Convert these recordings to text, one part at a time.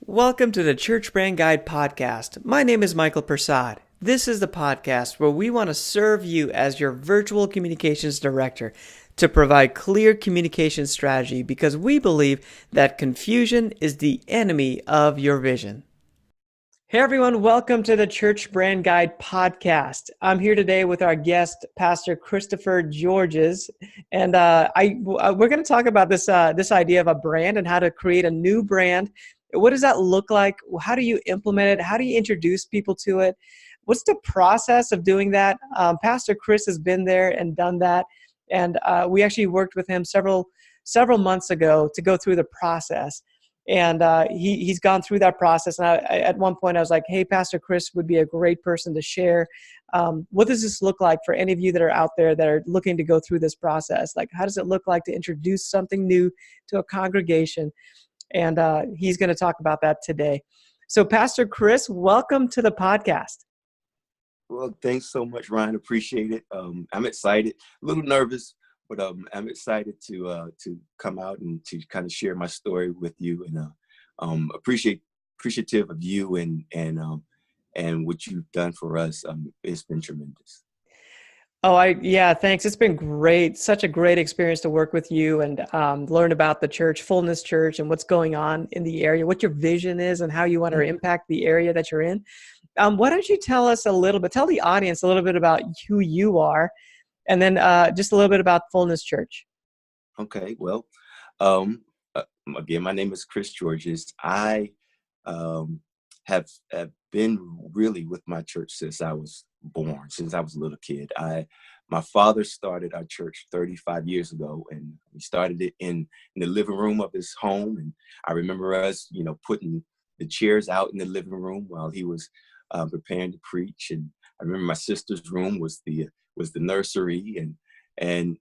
Welcome to the Church Brand Guide podcast. My name is Michael Persaud. This is the podcast where we want to serve you as your virtual communications director to provide clear communication strategy because we believe that confusion is the enemy of your vision. Hey everyone, welcome to the Church Brand Guide podcast. I'm here today with our guest, Pastor Christopher Georges, and we're going to talk about this idea of a brand and how to create a new brand. What does that look like? How do you implement it? How do you introduce people to it? What's the process of doing that? Pastor Chris has been there and done that, and we actually worked with him several months ago to go through the process. And he's gone through that process. And at one point I was like, hey, Pastor Chris would be a great person to share. What does this look like for any of you that are out there that are looking to go through this process? Like, how does it look like to introduce something new to a congregation? And he's going to talk about that today. So Pastor Chris, welcome to the podcast. Well, thanks so much, Ryan. Appreciate it. I'm excited, a little nervous, but I'm excited to come out and to kind of share my story with you, and appreciative of you and what you've done for us. It's been tremendous. Thanks. It's been great. Such a great experience to work with you and learn about the church, Fullness Church, and what's going on in the area, what your vision is and how you want to impact the area that you're in. Why don't you tell the audience a little bit about who you are, and then just a little bit about Fullness Church. Okay. Well, again, my name is Chris Georges. I have been really with my church since I was born, since I was a little kid. My father started our church 35 years ago, and we started it in the living room of his home. And I remember us, putting the chairs out in the living room while he was preparing to preach. And I remember my sister's room was the nursery, and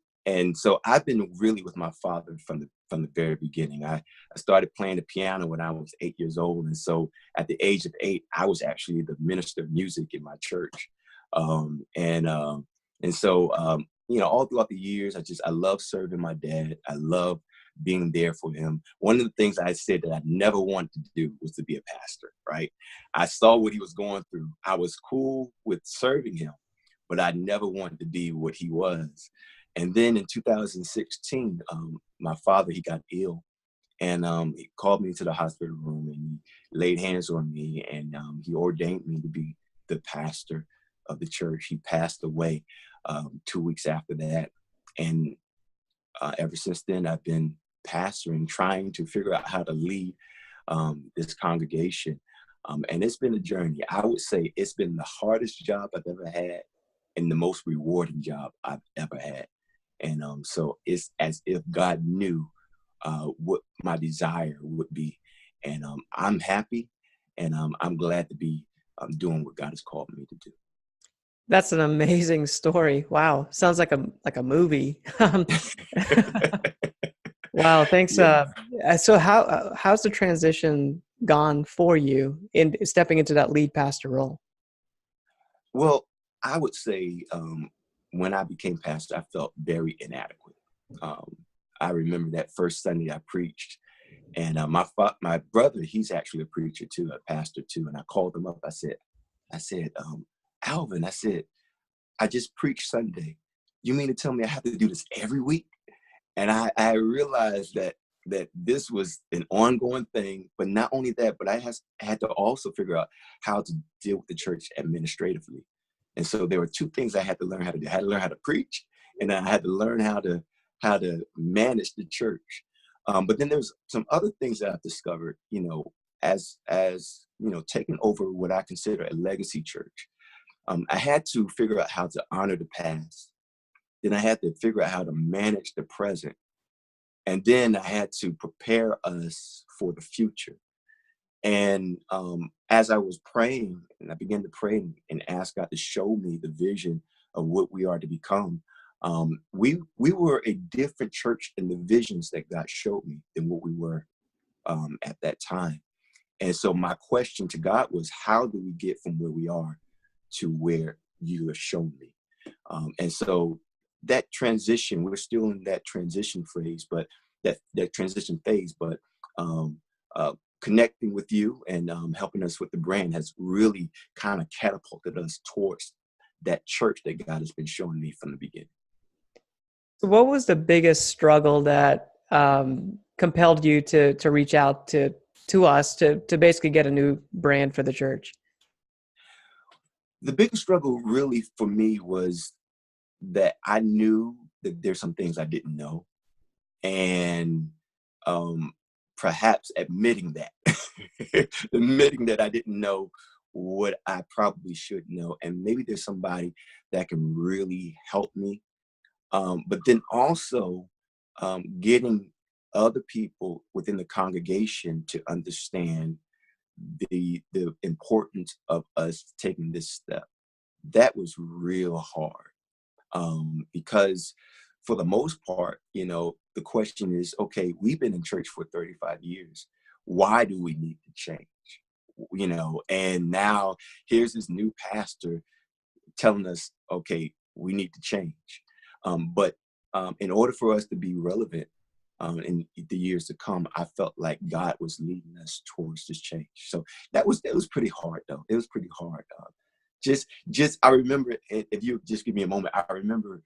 so I've been really with my father from the very beginning. I started playing the piano when I was 8 years old, and so at the age of 8, I was actually the minister of music in my church. And so all throughout the years, I love serving my dad. I love being there for him. One of the things I said that I never wanted to do was to be a pastor, right? I saw what he was going through. I was cool with serving him, but I never wanted to be what he was. And then in 2016, my father, he got ill, and he called me to the hospital room, and he laid hands on me, and he ordained me to be the pastor of the church. He passed away 2 weeks after that. And ever since then, I've been pastoring, trying to figure out how to lead this congregation. And it's been a journey. I would say it's been the hardest job I've ever had and the most rewarding job I've ever had. And so it's as if God knew what my desire would be. And I'm happy, and I'm glad to be doing what God has called me to do. That's an amazing story. Wow. Sounds like a movie. Wow. Thanks. Yeah. So how's the transition gone for you in stepping into that lead pastor role? Well, I would say when I became pastor, I felt very inadequate. I remember that first Sunday I preached, and my brother, he's actually a preacher too, a pastor too. And I called him up. I said, Alvin, I said, I just preached Sunday. You mean to tell me I have to do this every week? And I realized that this was an ongoing thing, but not only that, but I had to also figure out how to deal with the church administratively. And so there were two things I had to learn how to do. I had to learn how to preach, and I had to learn how to manage the church. But then there's some other things that I've discovered, as taking over what I consider a legacy church. I had to figure out how to honor the past. Then I had to figure out how to manage the present. And then I had to prepare us for the future. And as I was praying, and I began to pray and ask God to show me the vision of what we are to become, we were a different church in the visions that God showed me than what we were at that time. And so my question to God was, how do we get from where we are to where you have shown me? And so that transition, we're still in that transition phase, but connecting with you and helping us with the brand has really kind of catapulted us towards that church that God has been showing me from the beginning. So what was the biggest struggle that compelled you to reach out to us to basically get a new brand for the church? The biggest struggle really for me was that I knew that there's some things I didn't know, and perhaps admitting that I didn't know what I probably should know, and maybe there's somebody that can really help me. But then also getting other people within the congregation to understand the importance of us taking this step. That was real hard, because for the most part, the question is, okay, we've been in church for 35 years. Why do we need to change? And now here's this new pastor telling us, okay, we need to change. But in order for us to be relevant in the years to come, I felt like God was leading us towards this change. So that was pretty hard, though. It was pretty hard. I remember, if you just give me a moment, I remember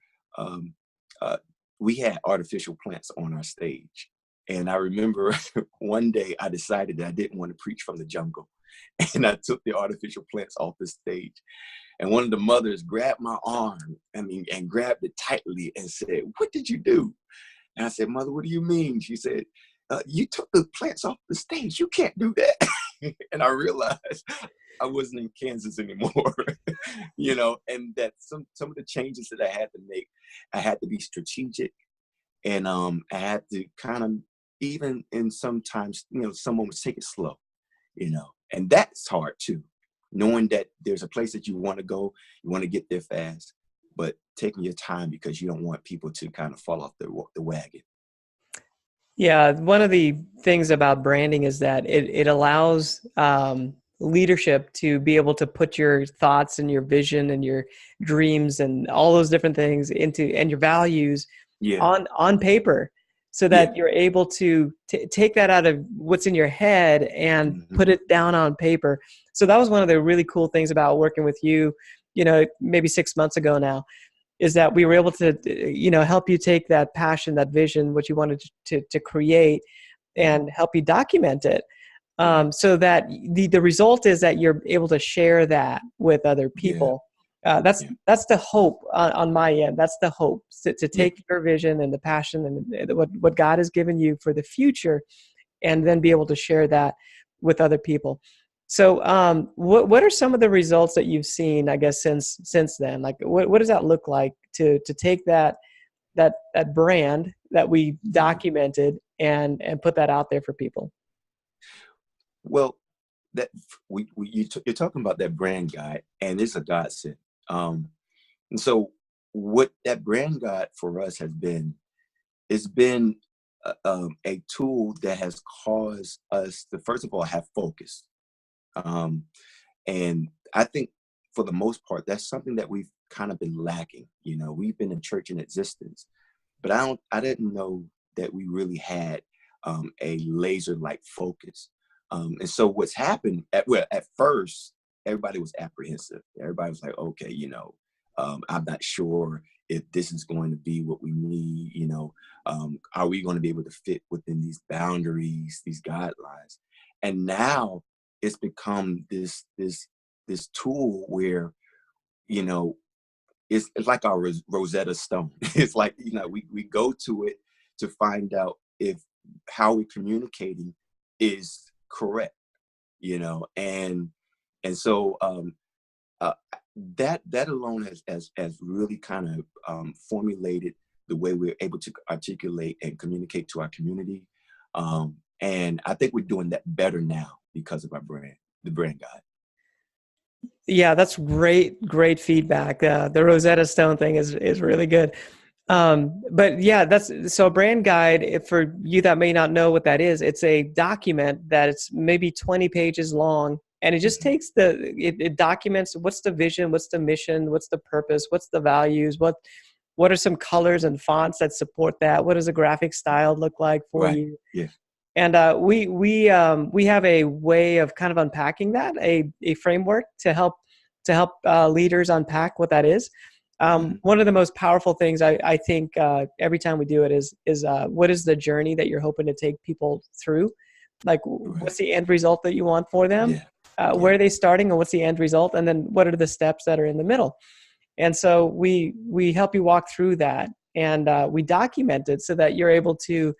we had artificial plants on our stage. And I remember one day I decided that I didn't want to preach from the jungle. And I took the artificial plants off the stage. And one of the mothers grabbed my arm, and grabbed it tightly and said, "What did you do?" And I said, "Mother, what do you mean?" She said, "You took the plants off the stage. You can't do that." And I realized I wasn't in Kansas anymore, and that some of the changes that I had to make, I had to be strategic, and I had to kind of, even in sometimes, someone would take it slow, and that's hard too. Knowing that there's a place that you want to go, you want to get there fast, but taking your time because you don't want people to kind of fall off the wagon. Yeah, one of the things about branding is that it allows leadership to be able to put your thoughts and your vision and your dreams and all those different things and your values on paper, so that you're able to take that out of what's in your head and put it down on paper. So that was one of the really cool things about working with you, maybe 6 months ago now, is that we were able to, help you take that passion, that vision, what you wanted to create, and help you document it. So that the result is that you're able to share that with other people. That's the hope on my end. That's the hope, to take your vision and the passion and what God has given you for the future, and then be able to share that with other people. So what are some of the results that you've seen, I guess, since then? Like, what does that look like to take that brand that we documented and put that out there for people? Well, that you're talking about that brand guide, and it's a godsend. And so what that brand guide for us has been, it's been a tool that has caused us to, first of all, have focus. And I think for the most part, that's something that we've kind of been lacking. We've been a church in existence, but I didn't know that we really had a laser-like focus. And so what's happened at first, everybody was apprehensive. Everybody was like, okay, I'm not sure if this is going to be what we need. Are we going to be able to fit within these boundaries, these guidelines? And now it's become this tool where, it's like our Rosetta Stone. It's like, we go to it to find out if how we're communicating is correct, and so that alone has really kind of formulated the way we're able to articulate and communicate to our community, and I think we're doing that better now because of our brand, the brand guide. Yeah, that's great feedback. The Rosetta Stone thing is really good. But yeah, so a brand guide, for you that may not know what that is, it's a document that it's maybe 20 pages long, and it just takes it documents what's the vision, what's the mission, what's the purpose, what's the values, what are some colors and fonts that support that, what does a graphic style look like for you? Yeah. And we have a way of kind of unpacking that, a framework to help leaders unpack what that is. Mhm. One of the most powerful things I think every time we do it is what is the journey that you're hoping to take people through? Like, Right. what's the end result that you want for them? Yeah. Where Yeah. are they starting, and what's the end result? And then what are the steps that are in the middle? And so we help you walk through that, and we document it so that you're able to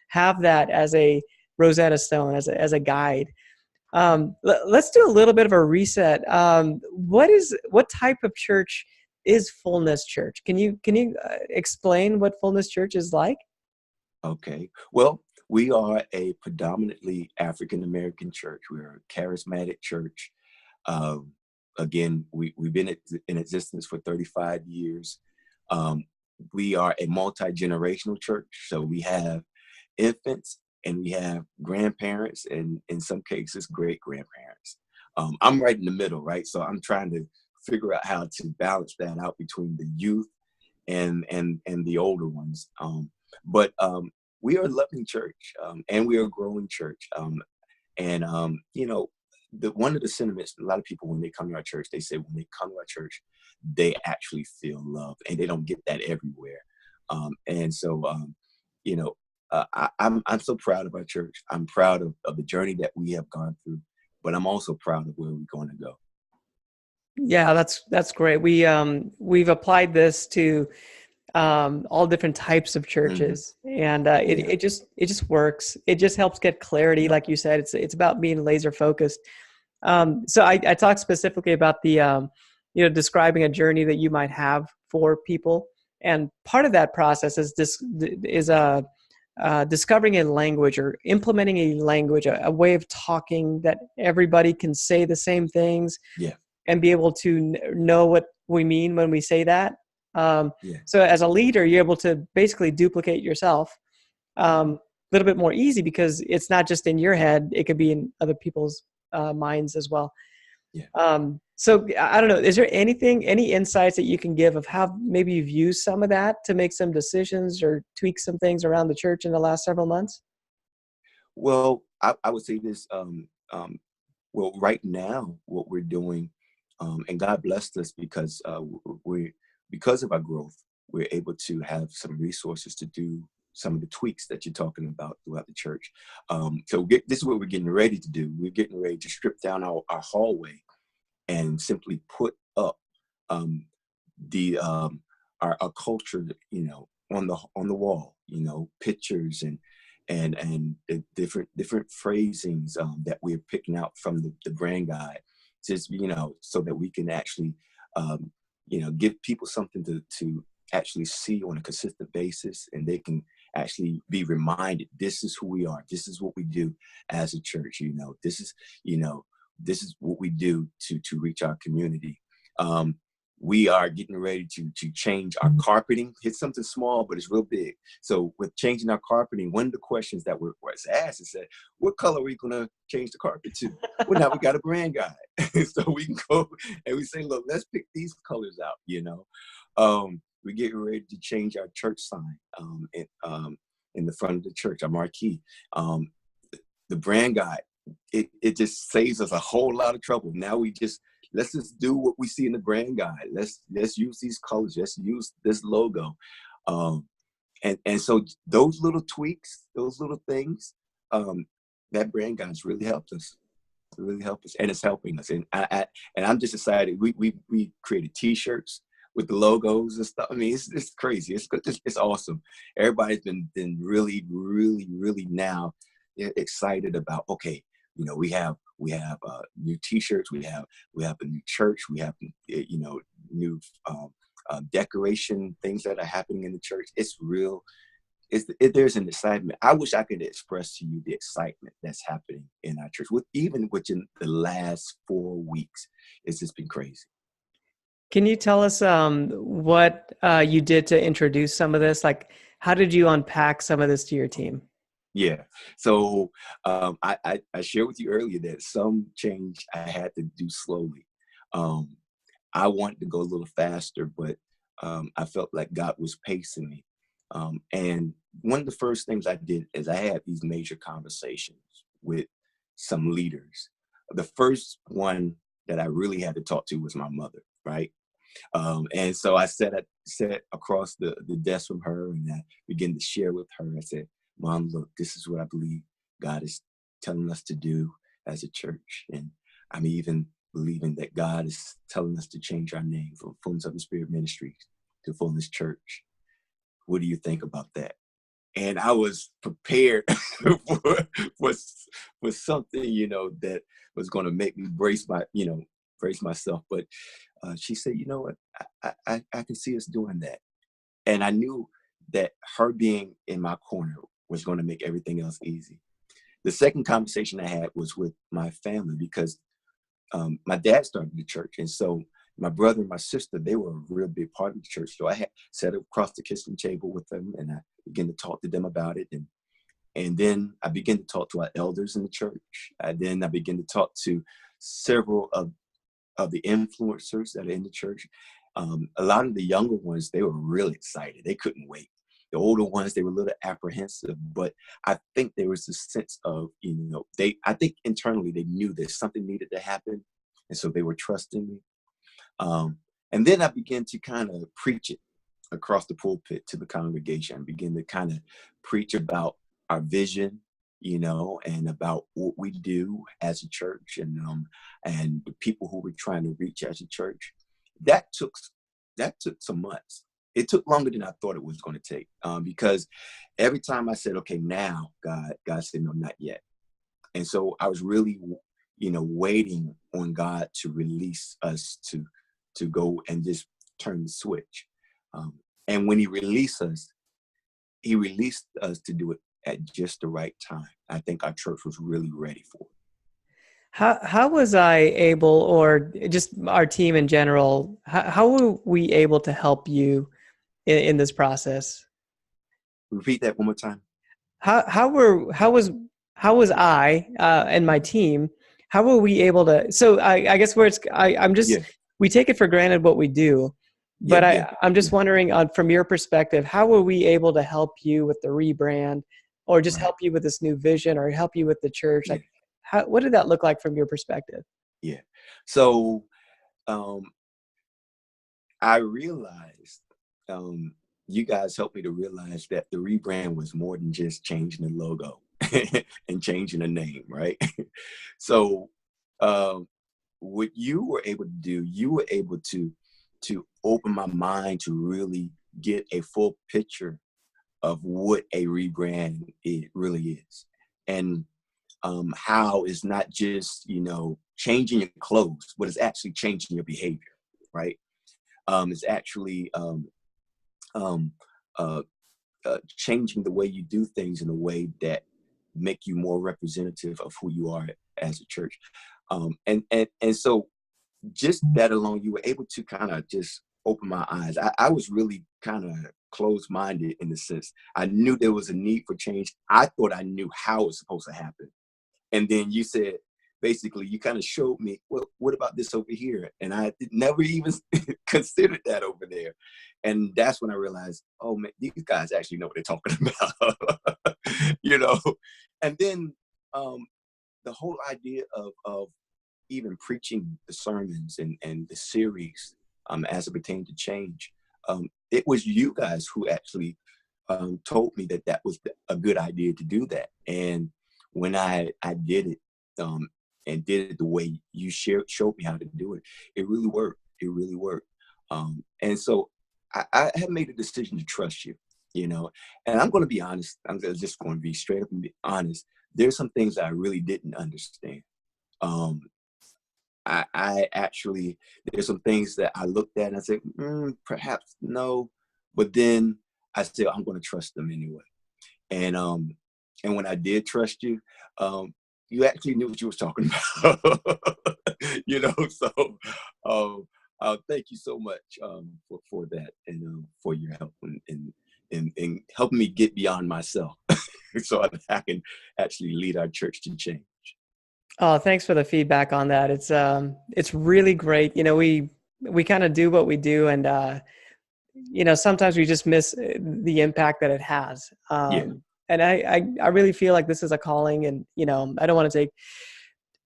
have that as a Rosetta Stone, as a guide. Let's do a little bit of a reset. What type of church is Fullness Church? Can you explain what Fullness Church is like? Okay. Well, we are a predominantly African American church. We're a charismatic church. Um, Again, we've been in existence for 35 years. Um, we are a multi-generational church. So we have infants and we have grandparents and in some cases great grandparents. I'm right in the middle, right? So I'm trying to figure out how to balance that out between the youth and the older ones. But we are a loving church, and we are a growing church. And you know, one of the sentiments, a lot of people when they come to our church, they say when they come to our church, they actually feel love, and they don't get that everywhere. And so, you know, I'm so proud of our church. I'm proud of the journey that we have gone through, but I'm also proud of where we're going to go. Yeah, that's great. We've applied this to all different types of Hmm. churches, and Yeah. it just works. It just helps get clarity, Yep. like you said. It's about being laser focused. So I talked specifically about the describing a journey that you might have for people, and part of that process is discovering a language or implementing a language, a way of talking that everybody can say the same things Yeah. and be able to know what we mean when we say that. Um, Yeah. so as a leader, you're able to basically duplicate yourself Hmm. a little bit more easy because it's not just in your head; it could be in other people's minds as well. Yeah. So I don't know. Is there any insights that you can give of how maybe you've used some of that to make some decisions or tweak some things around the church in the last several months? Well, I would say this. Well, right now, what we're doing, and God blessed us because because of our growth, we're able to have some resources to do some of the tweaks that you're talking about throughout the church. This is what we're getting ready to do. We're getting ready to strip down our hallway and simply put up um, the our culture, on the wall, pictures and the different phrasings that we're picking out from the brand guide, just so that we can actually um, give people something to actually see on a consistent basis, and they can actually be reminded this is who we are, this is what we do as a church, you know this is what we do to reach our community. Um, we are getting ready to change our carpeting. It's something small, but it's real big. So with changing our carpeting, one of the questions that was asked is that, what color are we going to change the carpet to? Well, now we got a brand guide. So we can go and we say, look, let's pick these colors out. We're getting ready to change our church sign in the front of the church, our marquee. Um, the brand guide, it just saves us a whole lot of trouble. Now let's just do what we see in the brand guide. Let's use these colors. Let's use this logo. Um, and so those little tweaks, those little things, that brand guide's really helped us. It really helped us, and it's helping us. And I'm just excited. We created T-shirts with the logos and stuff. I mean, it's crazy. It's good. It's awesome. Everybody's been really, really, really now excited about. Okay, we have new T-shirts. We have a new church. We have new decoration things that are happening in the church. It's real. There's an excitement. I wish I could express to you the excitement that's happening in our church. Even within the last 4 weeks, it's just been crazy. Can you tell us what you did to introduce some of this? Like, how did you unpack some of this to your team? Yeah. So I shared with you earlier that some change I had to do slowly. Um, I wanted to go a little faster, but I felt like God was pacing me. And one of the first things I did is I had these major conversations with some leaders. The first one that I really had to talk to was my mother, right? And so I sat across the desk from her, and I began to share with her. I said, Mom, look, this is what I believe God is telling us to do as a church. And I'm even believing that God is telling us to change our name from Fullness of the Spirit Ministries to Fullness Church. What do you think about that? And I was prepared for something, that was going to make me brace myself. But she said, you know what, I can see us doing that. And I knew that her being in my corner was going to make everything else easy. The second conversation I had was with my family, because my dad started the church. And so my brother and my sister, they were a real big part of the church. So I had sat across the kitchen table with them, and I began to talk to them about it. And then I began to talk to our elders in the church. Then I began to talk to several of the influencers that are in the church. A lot of the younger ones, they were really excited. They couldn't wait. The older ones, they were a little apprehensive, but I think there was a sense of, I think internally they knew that something needed to happen. And so they were trusting me. And then I began to kind of preach it across the pulpit to the congregation. I began to kind of preach about our vision, and about what we do as a church, and the people who we're trying to reach as a church. That took some months. It took longer than I thought it was going to take, because every time I said, okay, now God said, no, not yet. And so I was really, waiting on God to release us to go and just turn the switch. And when he released us to do it at just the right time. I think our church was really ready for it. How was I able, or just our team in general, how were we able to help you in this process? Repeat that one more time. How was I and my team? How were we able to? So I guess where I'm just, we take it for granted what we do, but I'm just wondering, from your perspective, how were we able to help you with the rebrand, or just help you with this new vision, or help you with the church? Like, what did that look like from your perspective? Yeah. So I realized, you guys helped me to realize that the rebrand was more than just changing the logo and changing the name, right? So what you were able to do, you were able to open my mind to really get a full picture of what a rebrand it really is. And how it's not just, changing your clothes, but it's actually changing your behavior, right? It's actually changing the way you do things in a way that make you more representative of who you are as a church. And so just that alone, you were able to kind of just open my eyes. I was really kind of closed-minded in the sense. I knew there was a need for change. I thought I knew how it was supposed to happen. And then you said, basically, you kind of showed me, well, what about this over here? And I never even considered that over there. And that's when I realized, oh, man, these guys actually know what they're talking about, And then the whole idea of even preaching the sermons and the series as it pertained to change, it was you guys who actually told me that was a good idea to do that. And when I did it and did it the way you showed me how to do it, it really worked. It really worked. And so I have made a decision to trust you, and I'm going to be honest. I'm just going to be straight up and be honest. There's some things that I really didn't understand. I actually, there's some things that I looked at and I said, perhaps no, but then I said, I'm going to trust them anyway. And when I did trust you, you actually knew what you was talking about, So thank you so much for that, and for your help and helping me get beyond myself, so I can actually lead our church to change. Oh, thanks for the feedback on that. It's really great. We kind of do what we do, and sometimes we just miss the impact that it has. Yeah. And I really feel like this is a calling, and, I don't want to take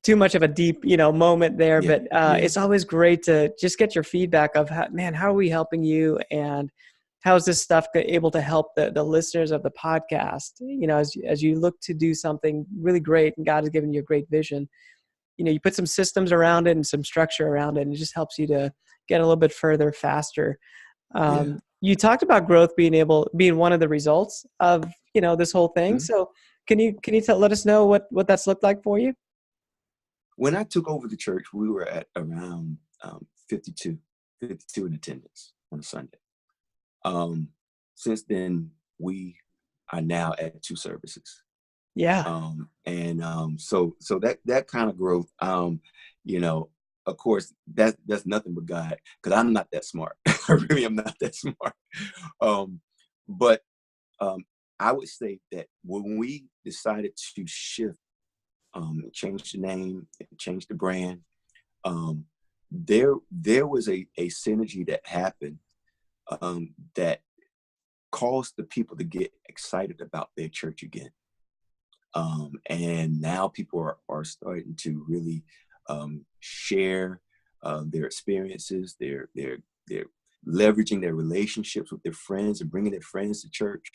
too much of a deep, moment there, Yeah. but Yeah. it's always great to just get your feedback of how are we helping you, and how is this stuff able to help the listeners of the podcast, as you look to do something really great, and God has given you a great vision. You put some systems around it and some structure around it, and it just helps you to get a little bit further, faster. Yeah. You talked about growth being one of the results of, this whole thing. Mhm. So can you let us know what that's looked like for you? When I took over the church, we were at around 52, 52 in attendance on a Sunday. Since then, we are now at 2 services. Yeah. So that kind of growth, you know, of course, that's nothing but God, because I'm not that smart. I really am not that smart. Um, but I would say that when we decided to shift, change the name, change the brand, um, there was a synergy that happened, that caused the people to get excited about their church again. And now people are starting to really share their experiences. They're leveraging their relationships with their friends and bringing their friends to church,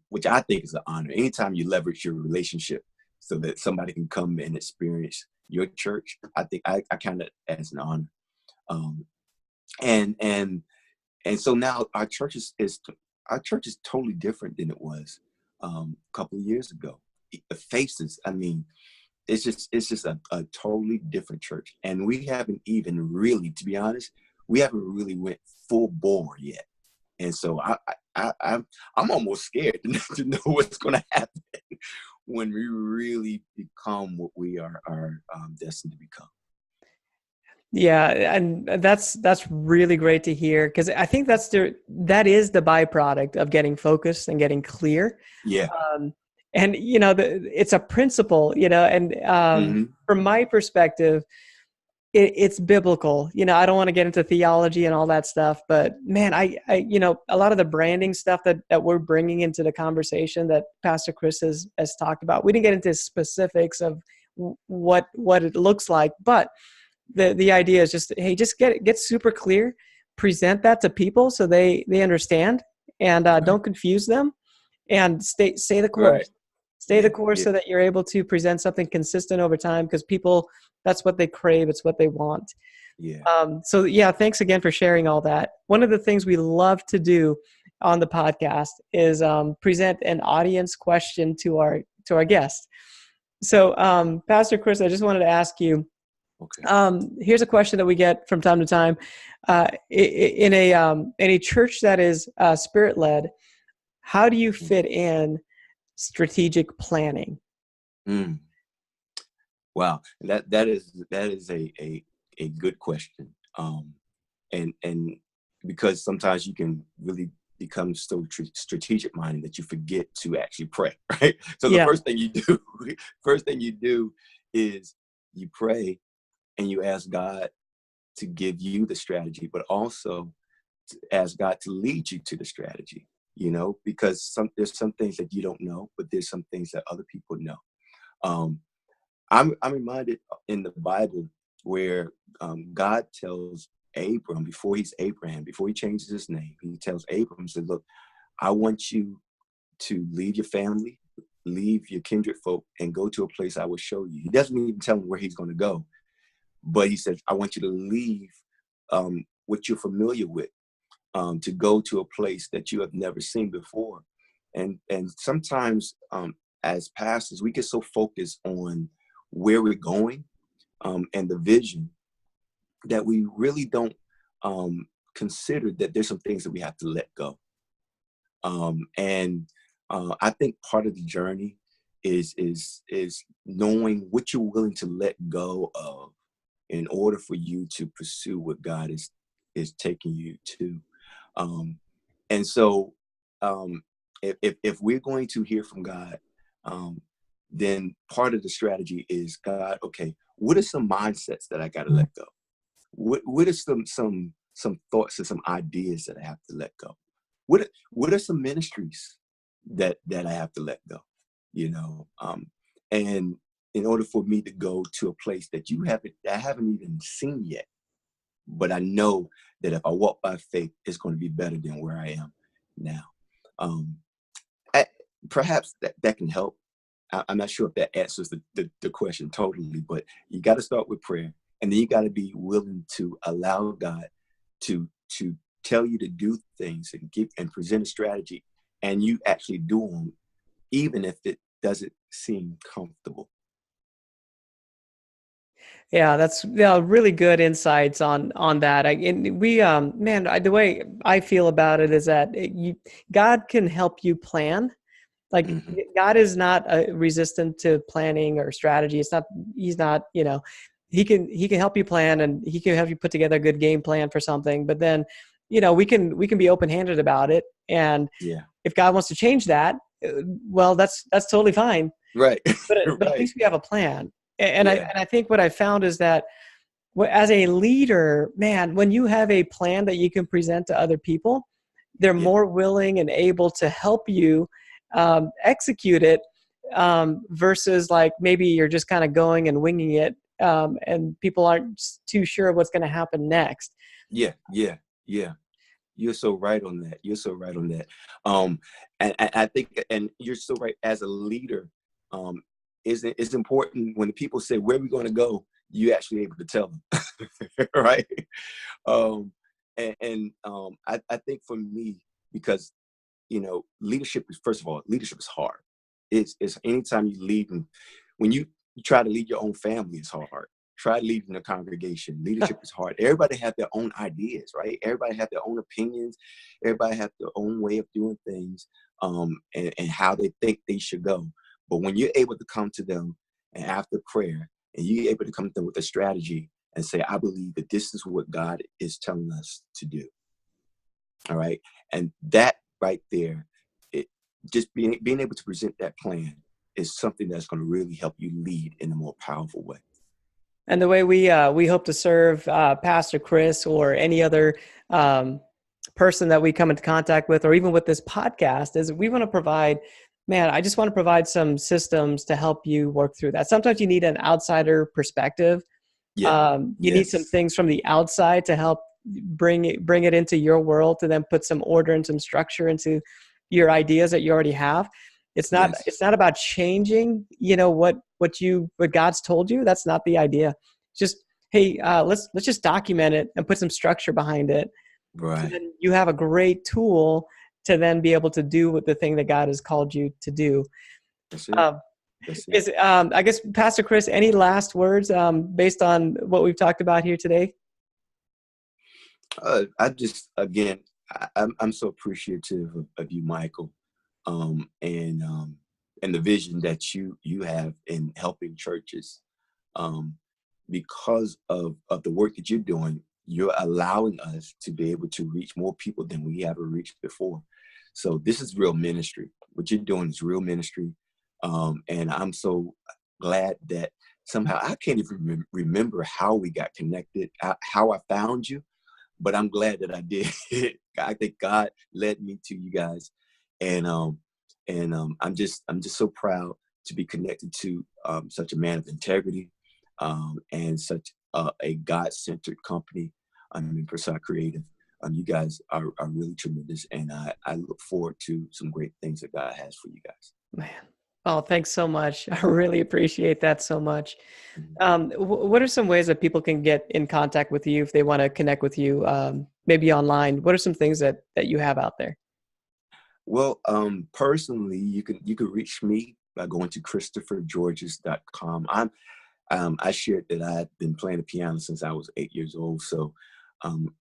which I think is an honor. Anytime you leverage your relationship so that somebody can come and experience your church, I think I count it as an honor. Um, and and and so now our church is totally different than it was a couple of years ago. The faces, I mean, it's just a totally different church, and we haven't even really, to be honest, we haven't really went full bore yet. And so I'm almost scared to know what's going to happen when we really become what we are destined to become. Yeah, and that's really great to hear, because I think that is the byproduct of getting focused and getting clear. Yeah. Um, and it's a principle, and Hmm. from my perspective, it's biblical. I don't want to get into theology and all that stuff, but man, a lot of the branding stuff that we're bringing into the conversation that Pastor Chris has talked about. We didn't get into specifics of what it looks like, but the idea is just, hey, just get super clear, present that to people so they understand, and Right. don't confuse them, and stay the Right. course. Stay the Yeah. course Yeah. so that you're able to present something consistent over time, because people, that's what they crave. It's what they want. Yeah. So yeah, thanks again for sharing all that. One of the things we love to do on the podcast is present an audience question to our guest. So Pastor Chris, I just wanted to ask you, Okay. here's a question that we get from time to time. In a church that is spirit led, how do you fit in strategic planning? Mm. Wow, that is a good question. And because sometimes you can really become so strategic minded that you forget to actually pray, right? So the Yeah, first thing you do, first thing you do is you pray and you ask God to give you the strategy, but also to ask God to lead you to the strategy. Because there's some things that you don't know, but there's some things that other people know. Um, I'm reminded in the Bible where God tells Abram, before he's Abraham, before he changes his name, he tells Abram, said, look, I want you to leave your family, leave your kindred folk, and go to a place I will show you. He doesn't even tell him where he's going to go, but he says, I want you to leave what you're familiar with, to go to a place that you have never seen before. And sometimes, as pastors, we get so focused on where we're going, and the vision, that we really don't consider that there's some things that we have to let go. And I think part of the journey is knowing what you're willing to let go of in order for you to pursue what God is taking you to. Um, and so, if we're going to hear from God, um, then part of the strategy is, God, okay, what are some mindsets that I got to let go? What are some some thoughts and some ideas that I have to let go? What are some ministries that I have to let go? You know, and in order for me to go to a place that I haven't even seen yet, but I know that if I walk by faith, it's going to be better than where I am now. Um, Perhaps that can help. I'm not sure if that answers the question totally, but you got to start with prayer, and then you got to be willing to allow God to tell you to do things and give and present a strategy, and you actually do them, even if it doesn't seem comfortable. Yeah, that's really good insights on that. And we, man, the way I feel about it is that God can help you plan. Like Hmm. God is not resistant to planning or strategy. He's not, he can help you plan, and he can help you put together a good game plan for something. But then, we can be open-handed about it. And Yeah. if God wants to change that, well, that's totally fine. Right. But at Right. least we have a plan. And Yeah. I think what I found is that as a leader, man, when you have a plan that you can present to other people, they're Yeah. more willing and able to help you execute it, versus like maybe you're just kind of going and winging it, and people aren't too sure what's going to happen next. Yeah. Yeah. Yeah. You're so right on that. You're so right on that. Um, and I think, and you're so right. As a leader, um, it's important when the people say, "Where are we going to go?" You actually able to tell them, right? Um, I think for me, because leadership is, first of all, leadership is hard. It's anytime you lead, and when you try to lead your own family, it's hard. Try leading a congregation. Leadership is hard. Everybody have their own ideas, right? Everybody have their own opinions. Everybody have their own way of doing things, and how they think they should go. But when you're able to come to them and after prayer, and you're able to come to them with a strategy and say, "I believe that this is what God is telling us to do." All right, and that right there, it just being able to present that plan is something that's going to really help you lead in a more powerful way. And the way we hope to serve Pastor Chris or any other person that we come into contact with, or even with this podcast, is we want to provide. Man, I just want to provide some systems to help you work through that. Sometimes you need an outsider perspective. Yeah. You need some Yes. things from the outside to help bring it into your world, to then put some order and some structure into your ideas that you already have. Yes. It's not about changing, what God's told you. That's not the idea. Just, hey, let's just document it and put some structure behind it. So Right. then you have a great tool to then be able to do what the thing that God has called you to do. That's it. Um, That's it. is I guess, Pastor Chris, any last words based on what we've talked about here today? I just, again, I'm so appreciative of you, Michael, um, and um, and the vision that you have in helping churches, um, because of the work that you're doing. You're allowing us to be able to reach more people than we ever reached before. So this is real ministry. What you're doing is real ministry, and I'm so glad that somehow I can't even remember how we got connected, how I found you, but I'm glad that I did. I think God led me to you guys, and I'm just so proud to be connected to such a man of integrity, and such a God-centered company. In Persaud Creative. You guys are really tremendous, and I look forward to some great things that God has for you guys. Man. Oh, thanks so much. I really appreciate that so much. Mhm. What are some ways that people can get in contact with you if they want to connect with you, maybe online? What are some things that you have out there? Well, personally, you can reach me by going to christophergeorges.com. I shared that I've been playing the piano since I was 8 years old. So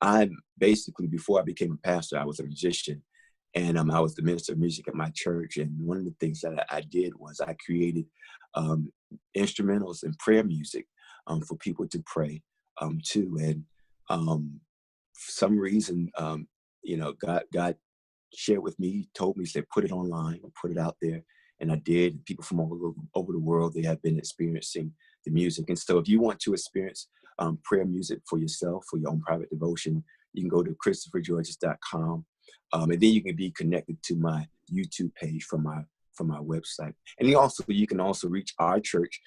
I'm basically, before I became a pastor, I was a musician, and I was the minister of music at my church. And one of the things that I did was I created um, instrumentals and prayer music for people to pray to. And for some reason, God shared with me, told me, said, put it online, put it out there. And I did. People from all over the world, they have been experiencing the music. And so if you want to experience prayer music for yourself, for your own private devotion, You can go to christophergeorges.com. And then you can be connected to my YouTube page from my website. And you can also reach our church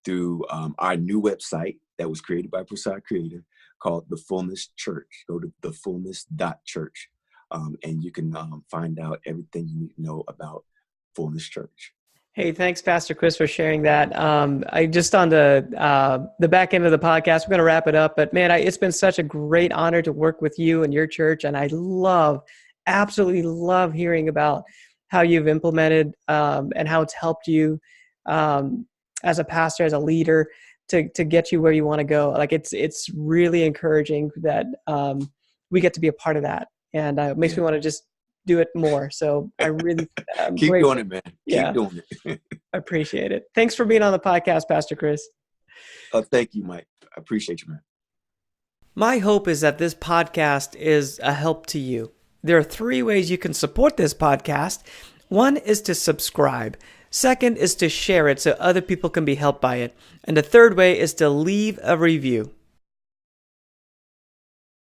through our new website that was created by Persaud Creative called the Fullness Church. Go to thefullness.church, and you can find out everything you need to know about Fullness Church. Hey, thanks, Pastor Chris, for sharing that. I just on the back end of the podcast, we're going to wrap it up. But man, it's been such a great honor to work with you and your church, and I absolutely love hearing about how you've implemented and how it's helped you as a pastor, as a leader, to get you where you want to go. Like it's really encouraging that we get to be a part of that, and it makes me want to just do it more. So I really keep doing it, man. Keep doing it. I appreciate it. Thanks for being on the podcast, Pastor Chris. Thank you, Mike. I appreciate you, man. My hope is that this podcast is a help to you. There are 3 ways you can support this podcast. One is to subscribe. Second is to share it so other people can be helped by it. And the third way is to leave a review.